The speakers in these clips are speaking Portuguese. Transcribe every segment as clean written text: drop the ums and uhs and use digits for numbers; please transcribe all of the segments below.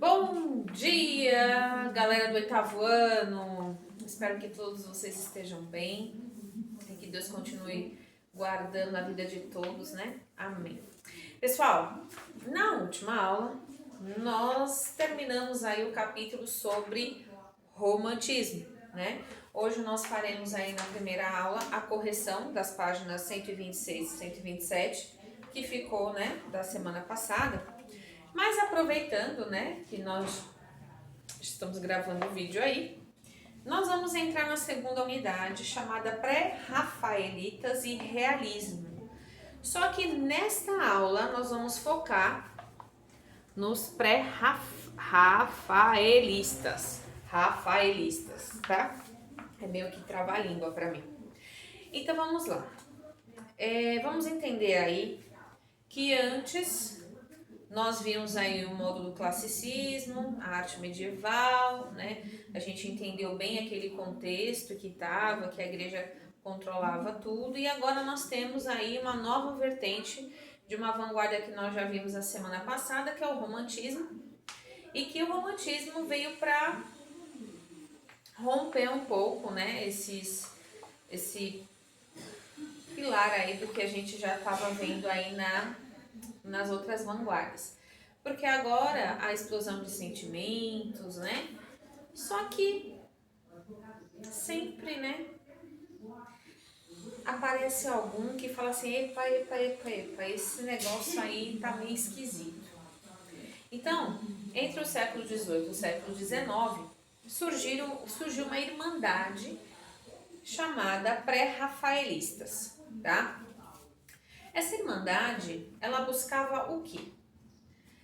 Bom dia, galera do oitavo ano. Espero que todos vocês estejam bem e que Deus continue guardando a vida de todos, né? Amém. Pessoal, na última aula nós terminamos aí o capítulo sobre romantismo, né? Hoje nós faremos aí na primeira aula a correção das páginas 126 e 127, que ficou, né, da semana passada. Mas aproveitando, né, que nós estamos gravando o vídeo aí, nós vamos entrar na segunda unidade, chamada Pré-Rafaelitas e Realismo. Só que nesta aula nós vamos focar nos pré-rafaelistas. Rafaelistas, tá? É meio que trava-língua para mim. Então vamos lá. Vamos entender aí que antes nós vimos aí o módulo classicismo, a arte medieval, né? A gente entendeu bem aquele contexto que estava, que a igreja controlava tudo, e agora nós temos aí uma nova vertente de uma vanguarda que nós já vimos a semana passada, que é o romantismo, e que o romantismo veio para romper um pouco, né, esse pilar aí do que a gente já estava vendo aí nas outras vanguardas. Porque agora a explosão de sentimentos, né? Só que sempre, né, aparece algum que fala assim, epa, esse negócio aí tá meio esquisito. Então, entre o século XVIII e o século XIX, surgiu uma irmandade chamada pré-rafaelistas, tá? Essa irmandade, ela buscava o quê?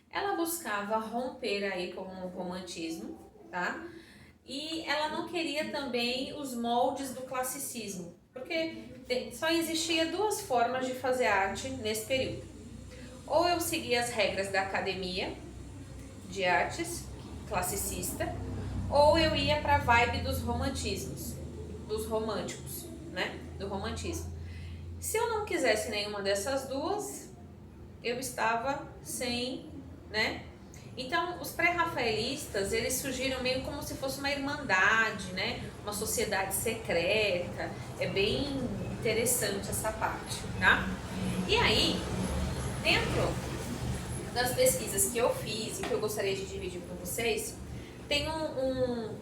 Ela buscava romper aí com o romantismo, tá? E ela não queria também os moldes do classicismo, porque só existia duas formas de fazer arte nesse período. Ou eu seguia as regras da academia de artes classicista, ou eu ia para a vibe dos romantismos, dos românticos, né? Do romantismo. Se eu não quisesse nenhuma dessas duas, eu estava sem, né? Então, os pré-rafaelistas, eles surgiram meio como se fosse uma irmandade, né? Uma sociedade secreta. É bem interessante essa parte, tá? E aí, dentro das pesquisas que eu fiz e que eu gostaria de dividir com vocês, tem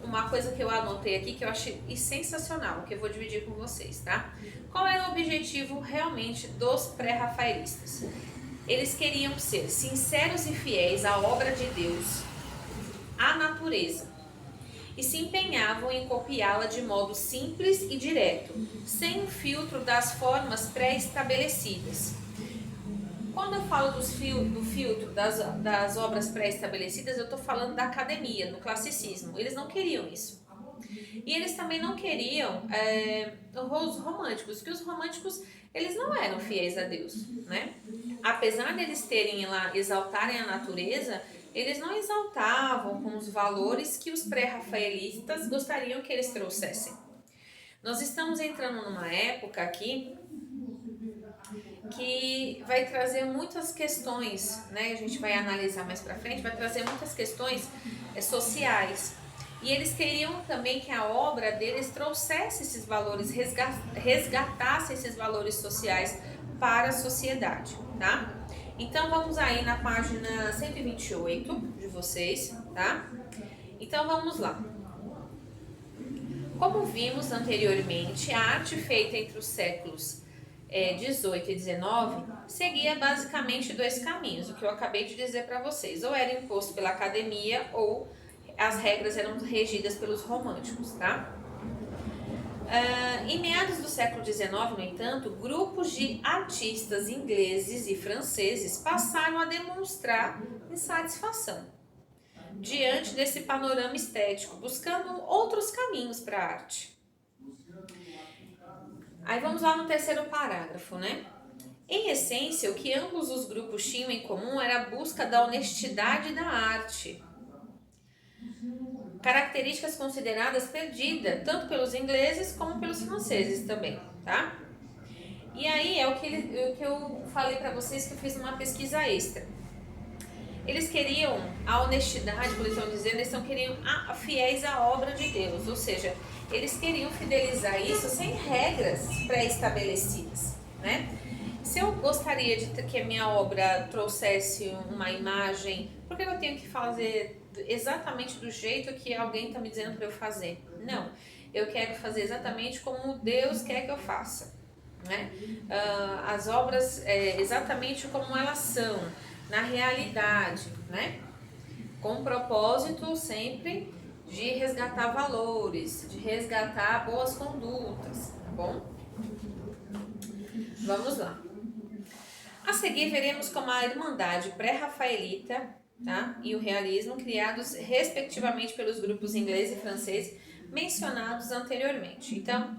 uma coisa que eu anotei aqui que eu achei sensacional, que eu vou dividir com vocês, tá? Qual era o objetivo realmente dos pré-rafaelistas? Eles queriam ser sinceros e fiéis à obra de Deus, à natureza, e se empenhavam em copiá-la de modo simples e direto, sem o filtro das formas pré-estabelecidas. Quando eu falo do filtro das obras pré-estabelecidas, eu estou falando da academia, do classicismo. Eles não queriam isso. E eles também não queriam os românticos, que os românticos, eles não eram fiéis a Deus, né? Apesar de eles terem lá, exaltarem a natureza, eles não exaltavam com os valores que os pré-rafaelistas gostariam que eles trouxessem. Nós estamos entrando numa época aqui que vai trazer muitas questões, né? A gente vai analisar mais pra frente, vai trazer muitas questões sociais. E eles queriam também que a obra deles trouxesse esses valores, resgatasse esses valores sociais para a sociedade, tá? Então vamos aí na página 128 de vocês, tá? Então vamos lá. Como vimos anteriormente, a arte feita entre os séculos 18 e 19 seguia basicamente dois caminhos, o que eu acabei de dizer para vocês. Ou era imposto pela academia ou as regras eram regidas pelos românticos, tá? Em meados do século XIX, no entanto, grupos de artistas ingleses e franceses passaram a demonstrar insatisfação diante desse panorama estético, buscando outros caminhos para a arte. Aí vamos lá no terceiro parágrafo, né? Em essência, o que ambos os grupos tinham em comum era a busca da honestidade da arte. Características consideradas perdidas, tanto pelos ingleses como pelos franceses também, tá? E aí é o que eu falei para vocês, que eu fiz uma pesquisa extra. eles queriam a honestidade, como eles estão dizendo, eles queriam fiéis à obra de Deus, ou seja, eles queriam fidelizar isso sem regras pré-estabelecidas, né? Se eu gostaria de que a minha obra trouxesse uma imagem, por que eu tenho que fazer exatamente do jeito que alguém está me dizendo para eu fazer? Não, eu quero fazer exatamente como Deus quer que eu faça, né? As obras exatamente como elas são, na realidade, né? Com o propósito sempre de resgatar valores, de resgatar boas condutas, tá bom? Vamos lá. A seguir veremos como a Irmandade pré-rafaelita, tá, e o realismo, criados respectivamente pelos grupos inglês e francês mencionados anteriormente. Então,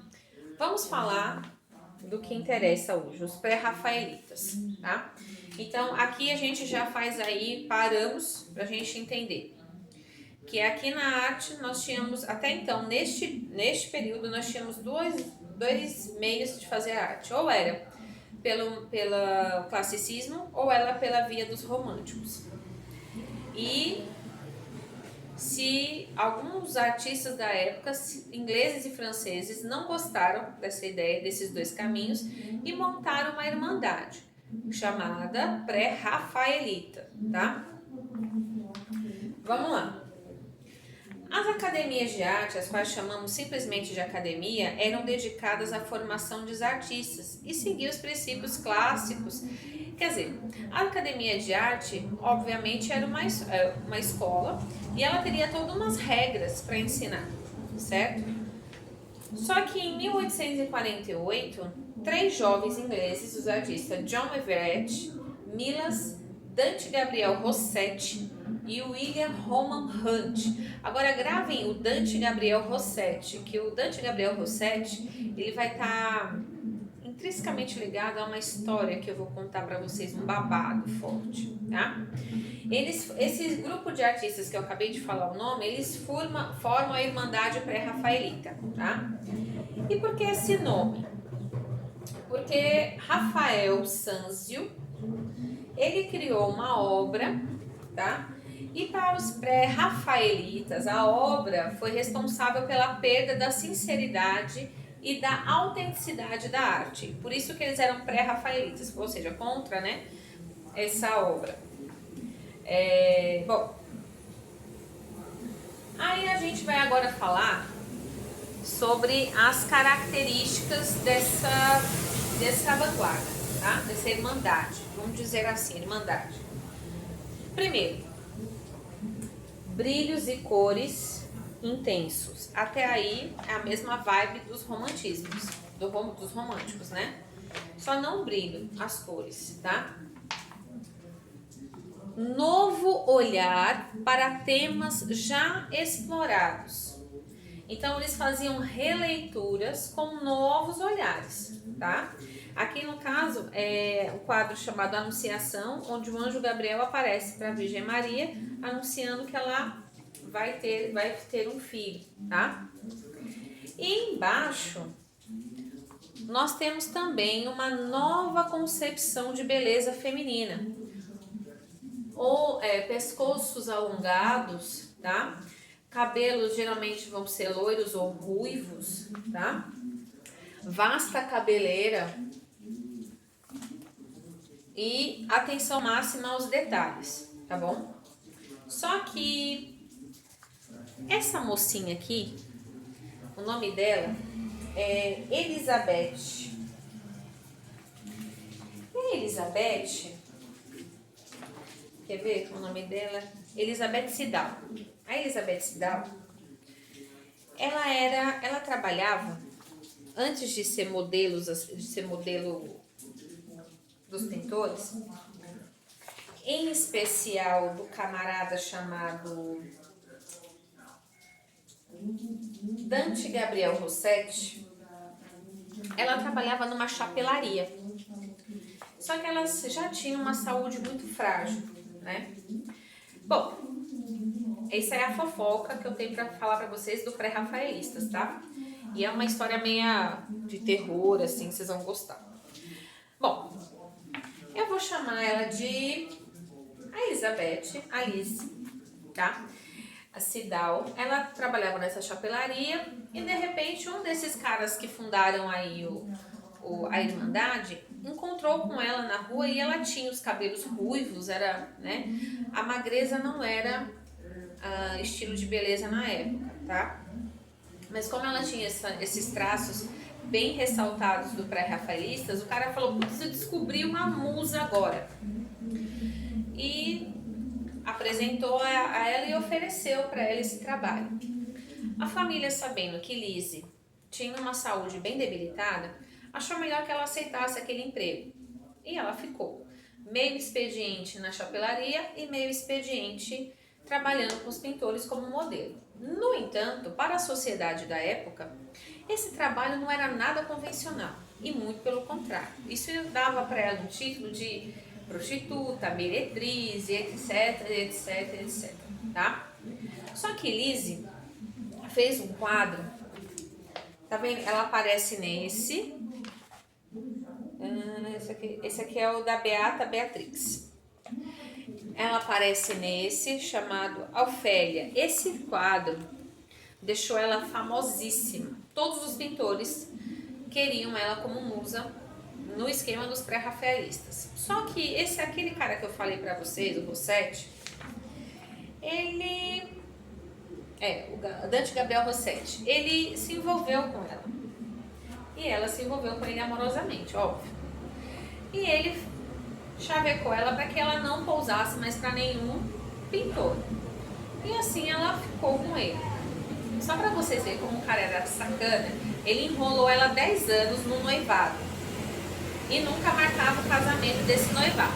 vamos falar do que interessa hoje, os pré-rafaelitas, tá? Então, aqui a gente já faz aí, paramos pra gente entender que aqui na arte nós tínhamos, até então, neste período, nós tínhamos dois meios de fazer arte. Ou era pelo classicismo ou ela pela via dos românticos. E se alguns artistas da época, ingleses e franceses, não gostaram dessa ideia, desses dois caminhos, e montaram uma irmandade chamada pré-rafaelita, tá? Vamos lá. As academias de arte, as quais chamamos simplesmente de academia, eram dedicadas à formação dos artistas e seguiam os princípios clássicos. Quer dizer, a academia de arte, obviamente, era uma escola e ela teria todas umas regras para ensinar, certo? Só que em 1848, 3 jovens ingleses, os artistas John Everett, Milas, Dante Gabriel Rossetti e William Roman Hunt. Agora gravem o Dante Gabriel Rossetti, que o Dante Gabriel Rossetti, ele vai estar intrinsecamente ligado a uma história que eu vou contar para vocês, um babado forte, tá? Esse grupo de artistas que eu acabei de falar o nome, eles formam a Irmandade Pré-Rafaelita, tá? E por que esse nome? Porque Rafael Sanzio, ele criou uma obra, tá? E para os pré-rafaelitas, a obra foi responsável pela perda da sinceridade e da autenticidade da arte. Por isso que eles eram pré-rafaelitas, ou seja, contra, né, essa obra. Bom, aí a gente vai agora falar sobre as características dessa vanguarda, tá? Dessa irmandade, vamos dizer assim, irmandade. Primeiro, brilhos e cores intensos. Até aí é a mesma vibe dos romantismos, dos românticos, né? Só não brilho, as cores, tá? Novo olhar para temas já explorados. Então eles faziam releituras com novos olhares, tá? Aqui no caso é o quadro chamado Anunciação, onde o anjo Gabriel aparece para a Virgem Maria, anunciando que ela vai ter um filho, tá? E embaixo nós temos também uma nova concepção de beleza feminina, ou pescoços alongados, tá? Cabelos geralmente vão ser loiros ou ruivos, tá? Vasta cabeleira e atenção máxima aos detalhes, tá bom? Só que essa mocinha aqui, o nome dela é Elizabeth. E Elizabeth, quer ver o nome dela? Elizabeth Siddal. A Elizabeth Siddal, ela trabalhava, antes de ser modelo dos pintores, em especial do camarada chamado Dante Gabriel Rossetti, ela trabalhava numa chapelaria. Só que ela já tinha uma saúde muito frágil, né? Bom, essa é a fofoca que eu tenho para falar para vocês do pré-rafaelistas, tá? E é uma história meia de terror, assim, vocês vão gostar. Bom, eu vou chamar ela de a Elizabeth, a Liz, tá? A Cidal, ela trabalhava nessa chapelaria e de repente um desses caras que fundaram aí a Irmandade encontrou com ela na rua e ela tinha os cabelos ruivos, era, né? A magreza não era estilo de beleza na época, tá? Mas como ela tinha esses traços bem ressaltados do pré-rafaelistas, o cara falou, preciso descobrir uma musa agora. E apresentou a ela e ofereceu para ela esse trabalho. A família, sabendo que Lizzie tinha uma saúde bem debilitada, achou melhor que ela aceitasse aquele emprego. E ela ficou meio expediente na chapelaria e meio expediente trabalhando com os pintores como modelo. No entanto, para a sociedade da época, esse trabalho não era nada convencional, e muito pelo contrário. Isso dava para ela um título de prostituta, meretriz, etc, etc, etc, tá? Só que Lizzie fez um quadro, tá vendo? Ela aparece nesse, esse aqui é o da Beata Beatrix. Ela aparece nesse, chamado Ofélia. Esse quadro deixou ela famosíssima. Todos os pintores queriam ela como musa no esquema dos pré-rafaelistas. Só que aquele cara que eu falei pra vocês, o Rossetti, o Dante Gabriel Rossetti, ele se envolveu com ela. E ela se envolveu com ele amorosamente, óbvio. E ele chavecou ela para que ela não pousasse mais para nenhum pintor. E assim ela ficou com ele. Só para vocês verem como o cara era sacana, ele enrolou ela 10 anos no noivado. E nunca marcava o casamento desse noivado.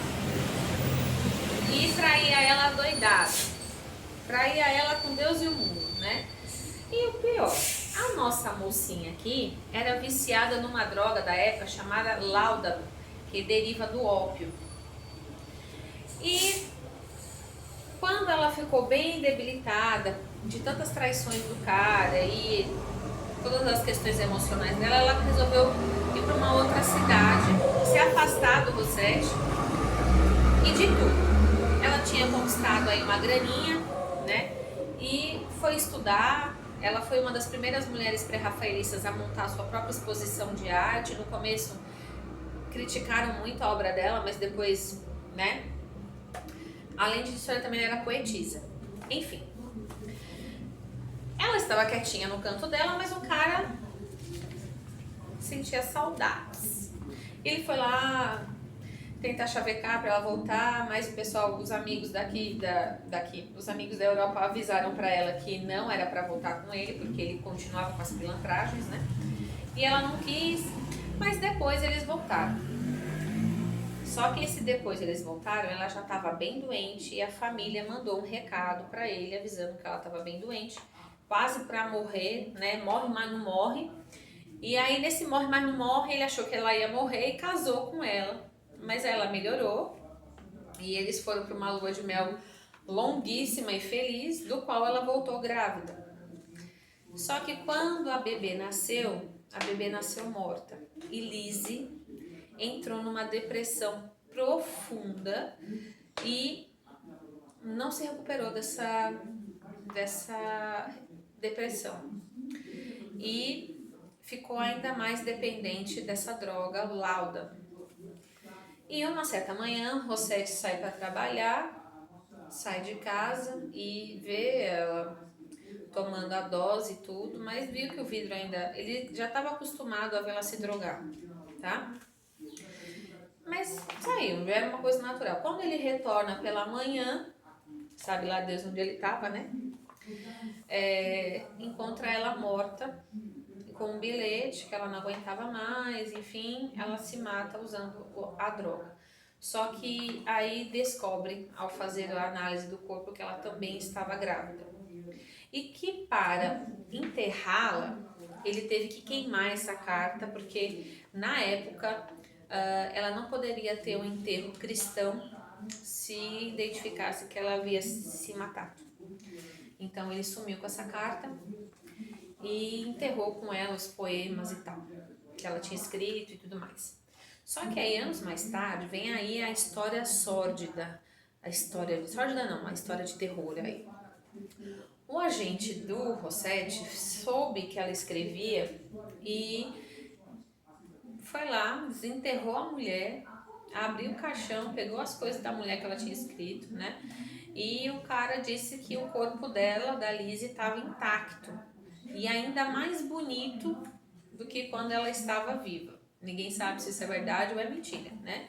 E traía ela doidada. Traía ela com Deus e o mundo, né? E o pior, a nossa mocinha aqui era viciada numa droga da época chamada Láudano, que deriva do ópio. E quando ela ficou bem debilitada de tantas traições do cara e todas as questões emocionais dela, ela resolveu ir para uma outra cidade, se afastar do Rossetti e de tudo. Ela tinha conquistado aí uma graninha, né? E foi estudar. Ela foi uma das primeiras mulheres pré-rafaelistas a montar a sua própria exposição de arte. No começo criticaram muito a obra dela, mas depois, né? Além disso, ela também era poetisa. Enfim. Ela estava quietinha no canto dela, mas o cara sentia saudades. Ele foi lá tentar chavecar para ela voltar, mas o pessoal, os amigos os amigos da Europa avisaram para ela que não era para voltar com ele, porque ele continuava com as pilantragens, né? E ela não quis, mas depois eles voltaram. Só que depois eles voltaram, ela já estava bem doente e a família mandou um recado para ele avisando que ela estava bem doente, quase para morrer, né? Morre, mas não morre. E aí nesse morre, mas não morre, ele achou que ela ia morrer e casou com ela. Mas ela melhorou e eles foram para uma lua de mel longuíssima e feliz, do qual ela voltou grávida. Só que quando a bebê nasceu morta. E Lizzie entrou numa depressão profunda e não se recuperou dessa depressão. E ficou ainda mais dependente dessa droga, Lauda. E uma certa manhã, Rossetti sai para trabalhar, sai de casa e vê ela tomando a dose e tudo, mas viu que o vidro ainda... Ele já estava acostumado a vê-la se drogar, tá? Mas saiu, já era uma coisa natural. Quando ele retorna pela manhã, sabe lá Deus onde ele estava, né? Encontra ela morta, com um bilhete que ela não aguentava mais, enfim, ela se mata usando a droga. Só que aí descobre, ao fazer a análise do corpo, que ela também estava grávida. E que para enterrá-la, ele teve que queimar essa carta, porque na época ela não poderia ter um enterro cristão se identificasse que ela havia se matado. Então ele sumiu com essa carta e enterrou com ela os poemas e tal, que ela tinha escrito e tudo mais. Só que aí, anos mais tarde, vem aí a história sórdida a história de terror aí. O agente do Rossetti soube que ela escrevia e foi lá, desenterrou a mulher, abriu o caixão, pegou as coisas da mulher que ela tinha escrito, né? E o cara disse que o corpo dela, da Lizzie, estava intacto e ainda mais bonito do que quando ela estava viva. Ninguém sabe se isso é verdade ou é mentira, né?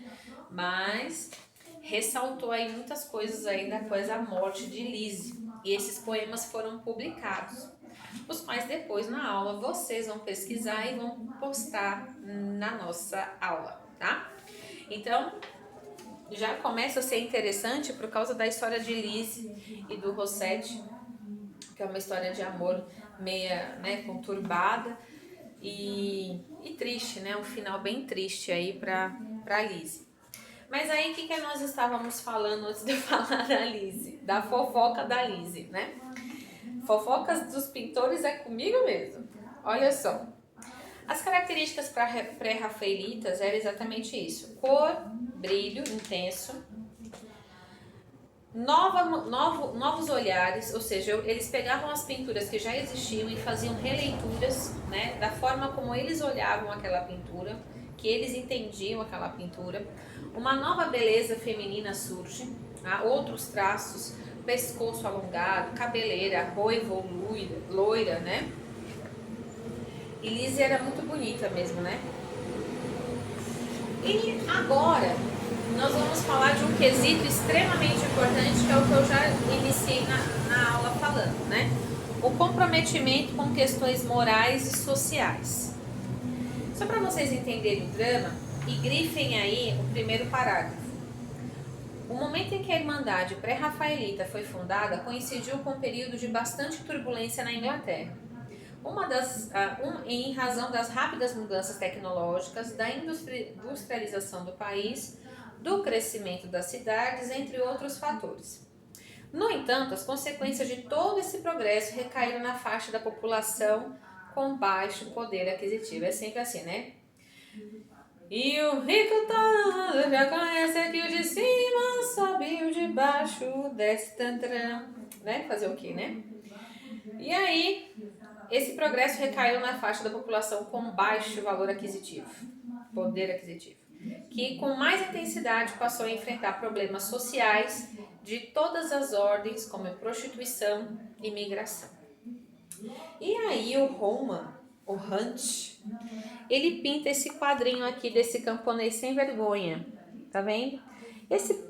Mas ressaltou aí muitas coisas aí da coisa da morte de Lizzie. E esses poemas foram publicados, os quais depois na aula vocês vão pesquisar e vão postar na nossa aula, tá? Então, já começa a ser interessante por causa da história de Lizzie e do Rossetti, que é uma história de amor meia, né, conturbada e triste, né? Um final bem triste aí pra Lizzie. Mas aí, o que nós estávamos falando antes de eu falar da Lizzie? Da fofoca da Lizzie, né? Fofocas dos pintores é comigo mesmo. Olha só. As características pré-rafaelitas eram exatamente isso. Cor, brilho intenso, novos olhares, ou seja, eles pegavam as pinturas que já existiam e faziam releituras, né, da forma como eles olhavam aquela pintura, que eles entendiam aquela pintura. Uma nova beleza feminina surge, tá? Outros traços, pescoço alongado, cabeleira, ruiva ou loira, né? E Lizzie era muito bonita mesmo, né? E agora nós vamos falar de um quesito extremamente importante, que é o que eu já iniciei na aula falando, né? O comprometimento com questões morais e sociais. Só para vocês entenderem o drama, e grifem aí o primeiro parágrafo. O momento em que a Irmandade pré-rafaelita foi fundada coincidiu com um período de bastante turbulência na Inglaterra. Em razão das rápidas mudanças tecnológicas, da industrialização do país, do crescimento das cidades, entre outros fatores. No entanto, as consequências de todo esse progresso recaíram na faixa da população com baixo poder aquisitivo. É sempre assim, né? E o rico todo já conhece que o de cima sobe, o de baixo desce, tantram, né? Fazer o quê, né? E aí, esse progresso recaiu na faixa da população com baixo valor aquisitivo, poder aquisitivo, que com mais intensidade passou a enfrentar problemas sociais de todas as ordens, como prostituição e migração. E aí o Hunt, ele pinta esse quadrinho aqui desse camponês sem vergonha, tá vendo? Esse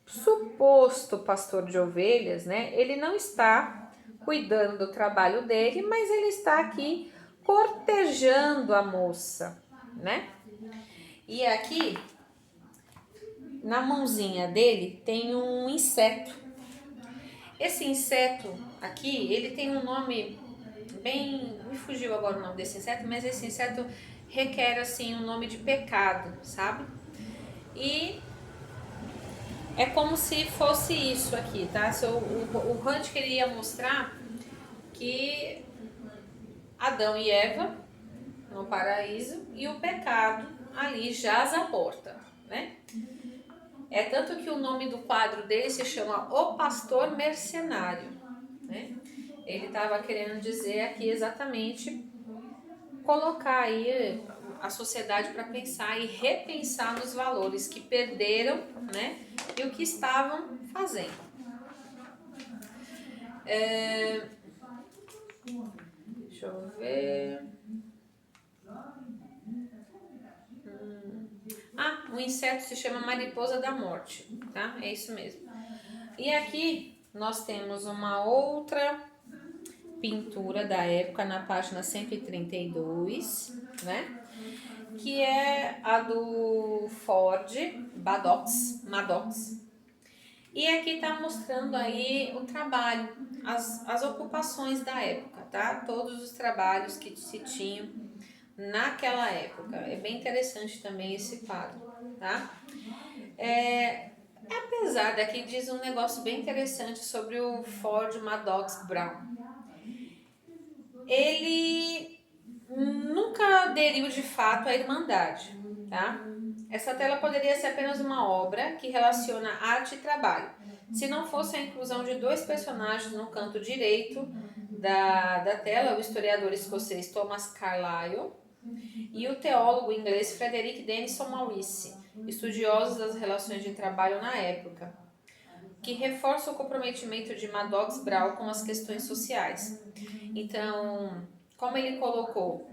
suposto pastor de ovelhas, né? Ele não está cuidando do trabalho dele, mas ele está aqui cortejando a moça, né? E aqui, na mãozinha dele, tem um inseto. Esse inseto aqui, ele tem um nome bem... Me fugiu agora o nome desse inseto, mas esse inseto requer, assim, um nome de pecado, sabe? E é como se fosse isso aqui, tá? O Hunt queria mostrar que Adão e Eva no paraíso e o pecado ali jaz à porta, né? É tanto que o nome do quadro dele se chama O Pastor Mercenário, né? Ele estava querendo dizer aqui exatamente colocar aí a sociedade para pensar e repensar nos valores que perderam, né? E o que estavam fazendo. Deixa eu ver. O inseto se chama mariposa da morte, tá? É isso mesmo. E aqui nós temos uma outra pintura da época na página 132, né? Que é a do Ford Madox. E aqui tá mostrando aí o trabalho, as ocupações da época, tá? Todos os trabalhos que se tinham naquela época. É bem interessante também esse quadro, tá? Apesar daqui diz um negócio bem interessante sobre o Ford Madox Brown. Ele nunca aderiu de fato à Irmandade, tá? Essa tela poderia ser apenas uma obra que relaciona arte e trabalho, se não fosse a inclusão de dois personagens no canto direito da tela, o historiador escocês Thomas Carlyle e o teólogo inglês Frederick Denison Maurice, estudiosos das relações de trabalho na época, que reforça o comprometimento de Madox Brown com as questões sociais. Então, como ele colocou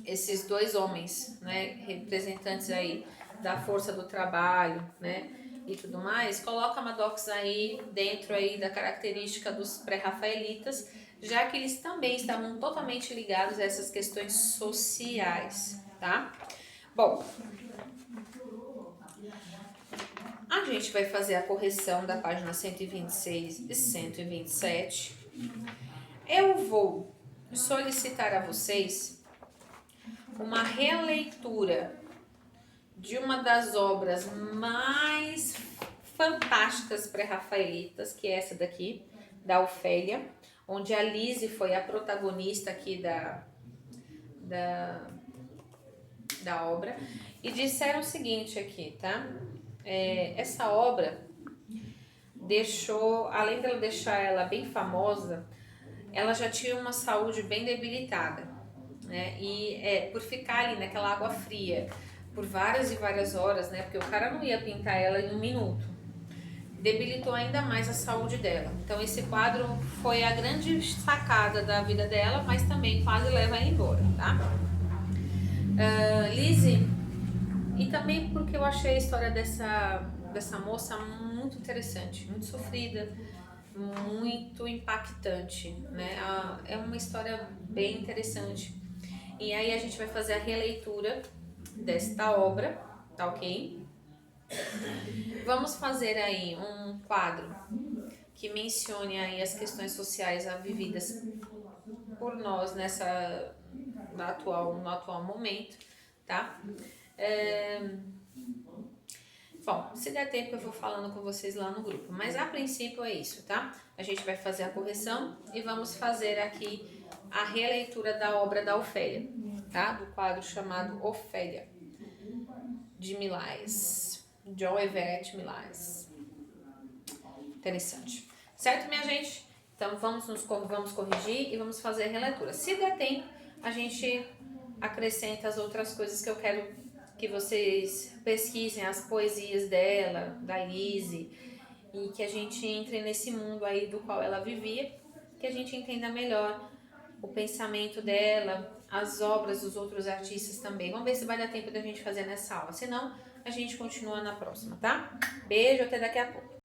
esses dois homens, né, representantes aí da força do trabalho, né, e tudo mais, coloca Madox aí dentro aí da característica dos pré-rafaelitas, já que eles também estavam totalmente ligados a essas questões sociais, tá? Bom, a gente vai fazer a correção da página 126 e 127. Eu vou solicitar a vocês uma releitura de uma das obras mais fantásticas pré-rafaelitas, que é essa daqui, da Ofélia, onde a Lise foi a protagonista aqui da obra, e disseram o seguinte aqui, tá? Essa obra deixou, além dela deixar ela bem famosa, ela já tinha uma saúde bem debilitada, né? E por ficar ali naquela água fria por várias e várias horas, né? Porque o cara não ia pintar ela em um minuto. Debilitou ainda mais a saúde dela. Então esse quadro foi a grande sacada da vida dela, mas também quase leva ela embora, tá? Lise, e também porque eu achei a história dessa moça muito interessante, muito sofrida, muito impactante, né? É uma história bem interessante. E aí a gente vai fazer a releitura desta obra, tá ok? Vamos fazer aí um quadro que mencione aí as questões sociais vividas por nós no atual momento, tá? Bom, se der tempo eu vou falando com vocês lá no grupo, mas a princípio é isso, tá? A gente vai fazer a correção e vamos fazer aqui a releitura da obra da Ofélia, tá? Do quadro chamado Ofélia, de Millais, John Everett Millais. Interessante. Certo, minha gente? Então vamos corrigir e vamos fazer a releitura. Se der tempo, a gente acrescenta as outras coisas que eu quero que vocês pesquisem, as poesias dela, da Lise, e que a gente entre nesse mundo aí do qual ela vivia, que a gente entenda melhor o pensamento dela, as obras dos outros artistas também. Vamos ver se vai dar tempo da gente fazer nessa aula. Se não, a gente continua na próxima, tá? Beijo, até daqui a pouco.